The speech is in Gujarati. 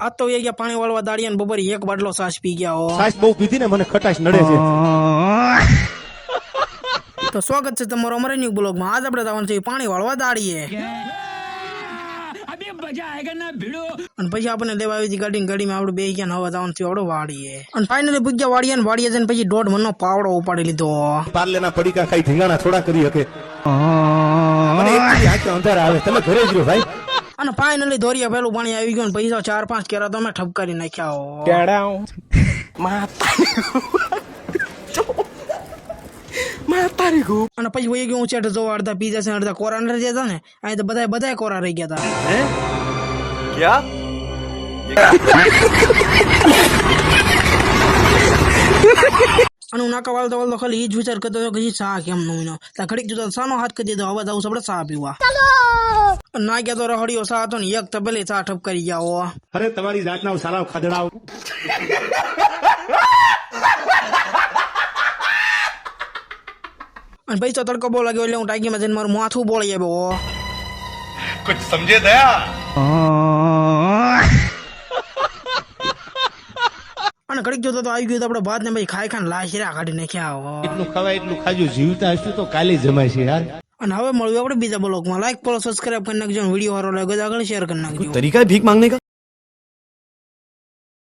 આ તો એ ગયા પાણી વાળવા દાડિયા ને બપોરે એક બાટલો સાસ પી ગયા હો. સાસ બહુ પીધી ને મને ખટાશ નડે છે. તો સ્વાગત છે તમારો અમારા ન્યુ બ્લોગમાં. આજ આપણે જવાનું છે પાણી વાળવા દાડીએ અને પછી આપણને લેવા આવી હતી ગાડીમાં આપણે બે ગયા હવે જવાનું થયું આપણે વાડીએ અને ફાઇનલી પૂગ્યા વાડીએ ને વાડીએ જઈને પછી 1.5 મણનો પાવડો ઉપાડી લીધો. પાર્લેના પડીકા ખાઈ ઢીંગાણા થોડા કરી શકે. મને એકલી આંખે અંધાર આવે. તમે ઘરે જ રહ્યો ભાઈ. અને ફાઇનલી ધોરિયા પેલું પાણી આવી ગયું ને પછી 4-5 કેરા તો અમે ઠપકારી નાખ્યા હો. અને પછી વહી ગયું છે જો અડધા પીઝા છે અડધા કોરા રહી ગયા હતા ને અહીં તો બધા કોરા રહી ગયા હતા. અને હું નાકા વાળતો ખાલી એ જ વિચાર કરતો હતો કે ચા કેમ નો ઘડીક જોતા સાનો હાથ કરી દીધો. હવે જવું આપણે ચા પીવા. ના ગયા તો રહડીયો ચા હતો ને એક તો પેલી ચા ઠપ કરી ગયા હો. અરે તમારી જાતના સારા ખાધડાઓ. અને પછી તો તડકો બહુ લાગ્યો એટલે હું ટાંકીમાં જઈને મારું માથું બોળી આવ્યો. कुछ समझे दया અને ઘડીક જોતો તો આવી ગયું તો આપણે ભાત ને પછી ખાઈ લાશીરા કાઢી નાખ્યા હો. એટલું ખવાય એટલું ખાજો. જીવતા હશું તો કાલે જમાય છે યાર. અને હવે મળ્યું આપણે બીજા બ્લોગમાં. લાઈક ફોલો સબસ્ક્રાઇબ કરી નાખજો. વિડીયો સારો લાગ્યો તો આગળ શેર કરી નાખજો. तरीका है भीख मांगने का.